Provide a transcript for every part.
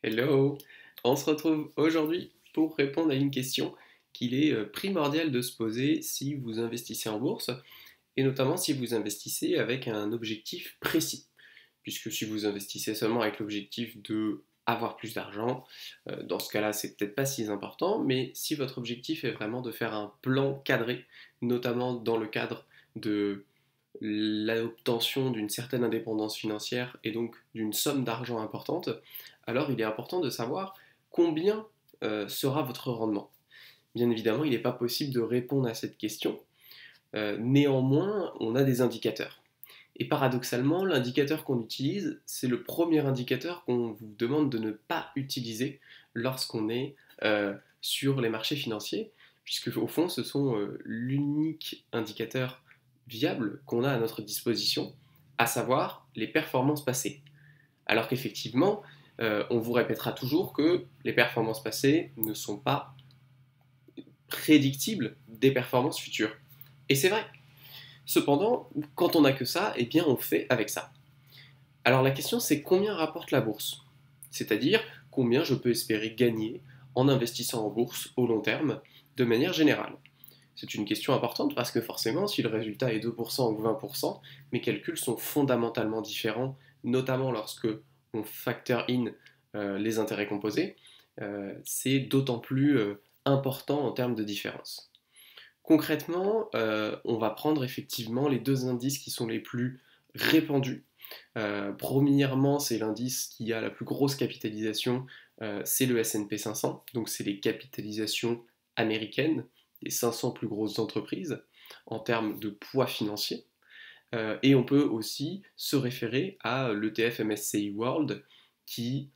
Hello! On se retrouve aujourd'hui pour répondre à une question qu'il est primordial de se poser si vous investissez en bourse, et notamment si vous investissez avec un objectif précis. Puisque si vous investissez seulement avec l'objectif de avoir plus d'argent, dans ce cas-là, c'est peut-être pas si important, mais si votre objectif est vraiment de faire un plan cadré, notamment dans le cadre de l'obtention d'une certaine indépendance financière et donc d'une somme d'argent importante, alors il est important de savoir combien sera votre rendement. Bien évidemment, il n'est pas possible de répondre à cette question. Néanmoins, on a des indicateurs. Et paradoxalement, l'indicateur qu'on utilise, c'est le premier indicateur qu'on vous demande de ne pas utiliser lorsqu'on est sur les marchés financiers, puisque au fond, ce sont l'unique indicateur viable qu'on a à notre disposition, à savoir les performances passées. Alors qu'effectivement, on vous répétera toujours que les performances passées ne sont pas prédictibles des performances futures. Et c'est vrai. Cependant, quand on n'a que ça, eh bien on fait avec ça. Alors la question c'est combien rapporte la bourse? C'est-à-dire combien je peux espérer gagner en investissant en bourse au long terme de manière générale. C'est une question importante parce que forcément si le résultat est 2% ou 20%, mes calculs sont fondamentalement différents, notamment lorsque on factor in les intérêts composés. C'est d'autant plus important en termes de différence. Concrètement, on va prendre effectivement les deux indices qui sont les plus répandus. Premièrement, c'est l'indice qui a la plus grosse capitalisation, c'est le S&P 500, donc c'est les capitalisations américaines des 500 plus grosses entreprises en termes de poids financier. Et on peut aussi se référer à l'ETF MSCI World qui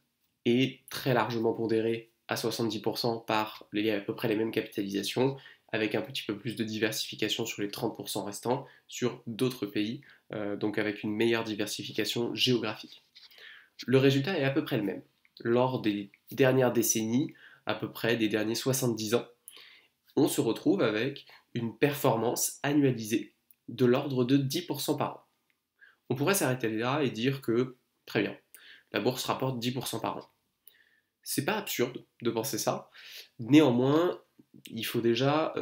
est très largement pondéré à 70% par à peu près les mêmes capitalisations, avec un petit peu plus de diversification sur les 30% restants sur d'autres pays, donc avec une meilleure diversification géographique. Le résultat est à peu près le même. Lors des dernières décennies, à peu près des derniers 70 ans, on se retrouve avec une performance annualisée de l'ordre de 10% par an. On pourrait s'arrêter là et dire que, très bien, la bourse rapporte 10% par an. C'est pas absurde de penser ça. Néanmoins, il faut déjà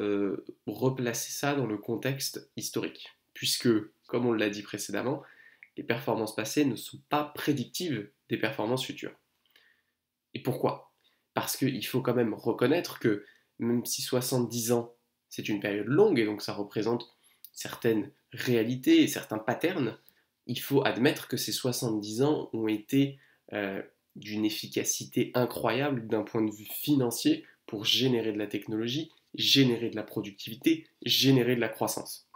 replacer ça dans le contexte historique. Puisque, comme on l'a dit précédemment, les performances passées ne sont pas prédictives des performances futures. Et pourquoi? Parce qu'il faut quand même reconnaître que même si 70 ans, c'est une période longue et donc ça représente certaines réalités et certains patterns, il faut admettre que ces 70 ans ont été d'une efficacité incroyable d'un point de vue financier pour générer de la technologie, générer de la productivité, générer de la croissance.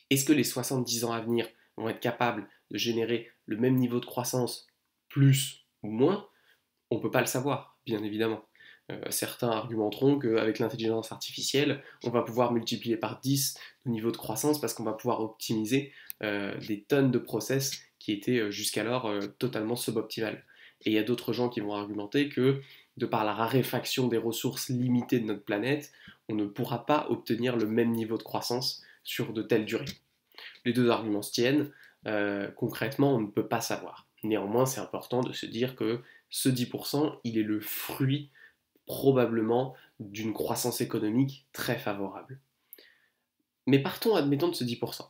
Est-ce que les 70 ans à venir vont être capables de générer le même niveau de croissance, plus ou moins? On ne peut pas le savoir, bien évidemment. Certains argumenteront qu'avec l'intelligence artificielle, on va pouvoir multiplier par 10 le niveau de croissance parce qu'on va pouvoir optimiser des tonnes de process qui étaient jusqu'alors totalement suboptimales. Et il y a d'autres gens qui vont argumenter que, de par la raréfaction des ressources limitées de notre planète, on ne pourra pas obtenir le même niveau de croissance sur de telles durées. Les deux arguments se tiennent. Concrètement, on ne peut pas savoir. Néanmoins, c'est important de se dire que ce 10%, il est le fruit probablement d'une croissance économique très favorable. Mais partons, admettons, de ce 10%.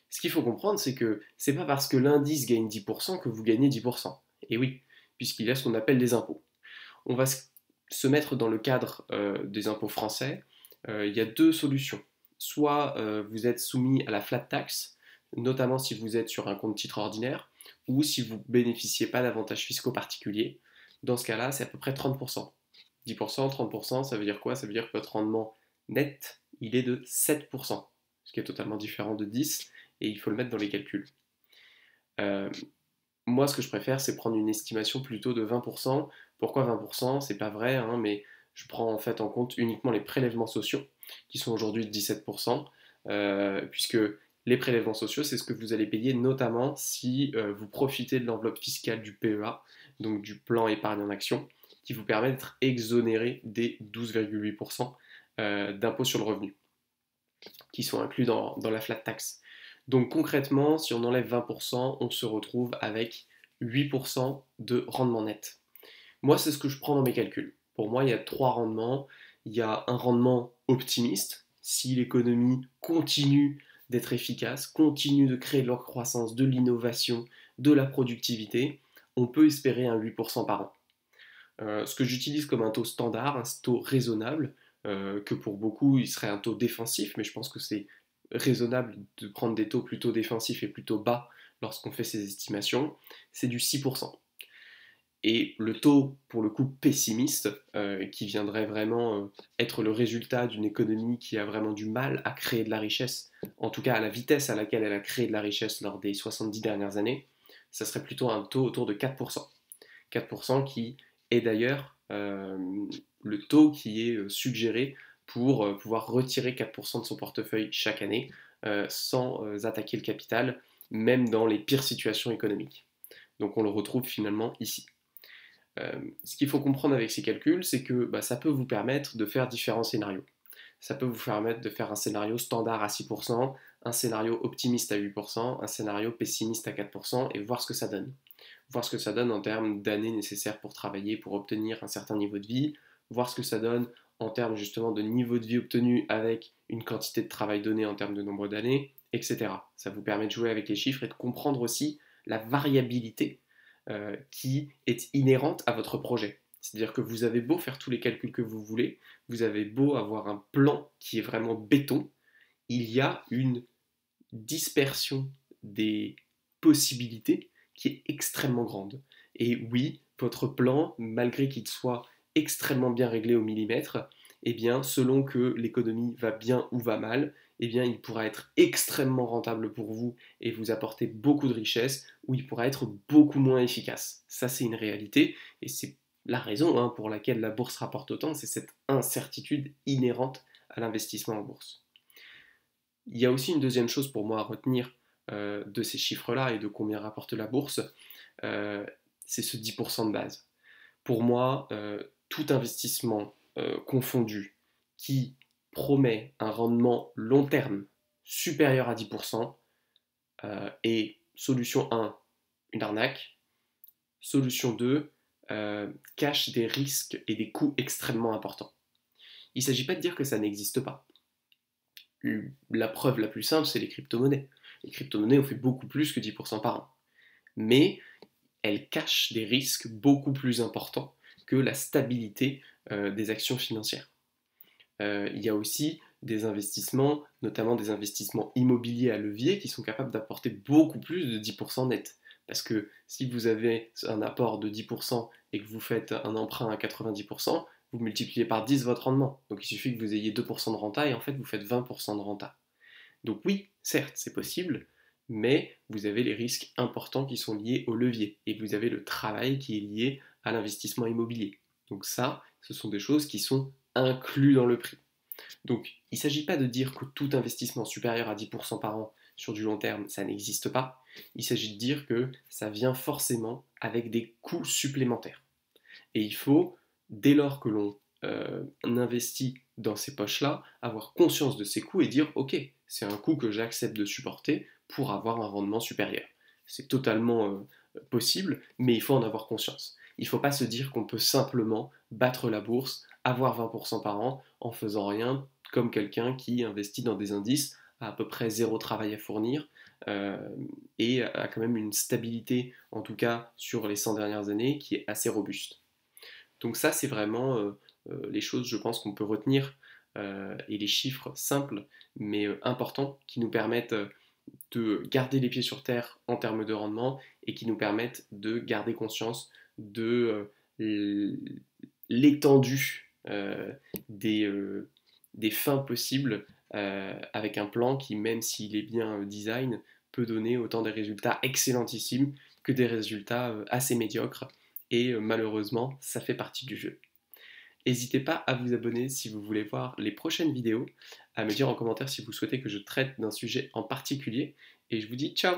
Ce qu'il faut comprendre, c'est que c'est pas parce que l'indice gagne 10% que vous gagnez 10%. Et oui, puisqu'il y a ce qu'on appelle des impôts. On va se mettre dans le cadre des impôts français. Il y a deux solutions. Soit vous êtes soumis à la flat tax, notamment si vous êtes sur un compte titre ordinaire, ou si vous ne bénéficiez pas d'avantages fiscaux particuliers. Dans ce cas-là, c'est à peu près 30%. 10%, 30%, ça veut dire quoi? Ça veut dire que votre rendement net, il est de 7%, ce qui est totalement différent de 10, et il faut le mettre dans les calculs. Moi, ce que je préfère, c'est prendre une estimation plutôt de 20%. Pourquoi 20%? C'est pas vrai, hein, mais je prends en fait en compte uniquement les prélèvements sociaux, qui sont aujourd'hui de 17%, puisque les prélèvements sociaux, c'est ce que vous allez payer notamment si vous profitez de l'enveloppe fiscale du PEA, donc du plan épargne en action, qui vous permet d'être exonéré des 12,8% d'impôt sur le revenu, qui sont inclus dans la flat tax. Donc concrètement, si on enlève 20%, on se retrouve avec 8% de rendement net. Moi, c'est ce que je prends dans mes calculs. Pour moi, il y a trois rendements. Il y a un rendement optimiste, si l'économie continue d'être efficace, continue de créer de la croissance, de l'innovation, de la productivité, on peut espérer un 8% par an. Ce que j'utilise comme un taux standard, un taux raisonnable, que pour beaucoup il serait un taux défensif, mais je pense que c'est raisonnable de prendre des taux plutôt défensifs et plutôt bas lorsqu'on fait ces estimations, c'est du 6%. Et le taux, pour le coup, pessimiste, qui viendrait vraiment être le résultat d'une économie qui a vraiment du mal à créer de la richesse, en tout cas à la vitesse à laquelle elle a créé de la richesse lors des 70 dernières années, ça serait plutôt un taux autour de 4%. 4% qui est d'ailleurs le taux qui est suggéré pour pouvoir retirer 4% de son portefeuille chaque année sans attaquer le capital, même dans les pires situations économiques. Donc on le retrouve finalement ici. Ce qu'il faut comprendre avec ces calculs, c'est que ça peut vous permettre de faire différents scénarios. Ça peut vous permettre de faire un scénario standard à 6%, un scénario optimiste à 8%, un scénario pessimiste à 4% et voir ce que ça donne. Voir ce que ça donne en termes d'années nécessaires pour travailler, pour obtenir un certain niveau de vie, voir ce que ça donne en termes justement de niveau de vie obtenu avec une quantité de travail donnée en termes de nombre d'années, etc. Ça vous permet de jouer avec les chiffres et de comprendre aussi la variabilité qui est inhérente à votre projet. C'est-à-dire que vous avez beau faire tous les calculs que vous voulez, vous avez beau avoir un plan qui est vraiment béton, il y a une dispersion des possibilités qui est extrêmement grande. Et oui, votre plan, malgré qu'il soit extrêmement bien réglé au millimètre, eh bien, selon que l'économie va bien ou va mal, eh bien, il pourra être extrêmement rentable pour vous et vous apporter beaucoup de richesse, ou il pourra être beaucoup moins efficace. Ça, c'est une réalité, et c'est la raison pour laquelle la bourse rapporte autant, c'est cette incertitude inhérente à l'investissement en bourse. Il y a aussi une deuxième chose pour moi à retenir de ces chiffres-là et de combien rapporte la bourse, c'est ce 10% de base. Pour moi, tout investissement confondu qui promet un rendement long terme supérieur à 10% est solution 1, une arnaque, solution 2, cache des risques et des coûts extrêmement importants. Il ne s'agit pas de dire que ça n'existe pas. La preuve la plus simple, c'est les crypto-monnaies. Les crypto-monnaies ont fait beaucoup plus que 10% par an. Mais elles cachent des risques beaucoup plus importants que la stabilité des actions financières. Il y a aussi des investissements, notamment des investissements immobiliers à levier, qui sont capables d'apporter beaucoup plus de 10% net. Parce que si vous avez un apport de 10% et que vous faites un emprunt à 90%, vous multipliez par 10 votre rendement. Donc il suffit que vous ayez 2% de renta et en fait vous faites 20% de renta. Donc oui, certes, c'est possible, mais vous avez les risques importants qui sont liés au levier et vous avez le travail qui est lié à l'investissement immobilier. Donc ça, ce sont des choses qui sont incluses dans le prix. Donc il ne s'agit pas de dire que tout investissement supérieur à 10% par an sur du long terme, ça n'existe pas. Il s'agit de dire que ça vient forcément avec des coûts supplémentaires. Et il faut, dès lors que l'on investit dans ces poches-là, avoir conscience de ces coûts et dire ok, c'est un coût que j'accepte de supporter pour avoir un rendement supérieur. C'est totalement possible, mais il faut en avoir conscience. Il ne faut pas se dire qu'on peut simplement battre la bourse, avoir 20% par an en faisant rien, comme quelqu'un qui investit dans des indices à peu près zéro travail à fournir et a quand même une stabilité, en tout cas sur les 100 dernières années, qui est assez robuste. Donc ça, c'est vraiment les choses, je pense, qu'on peut retenir et les chiffres simples mais importants qui nous permettent de garder les pieds sur terre en termes de rendement et qui nous permettent de garder conscience de l'étendue des fins possibles avec un plan qui, même s'il est bien design, peut donner autant des résultats excellentissimes que des résultats assez médiocres. Et malheureusement, ça fait partie du jeu. N'hésitez pas à vous abonner si vous voulez voir les prochaines vidéos, à me dire en commentaire si vous souhaitez que je traite d'un sujet en particulier, et je vous dis ciao!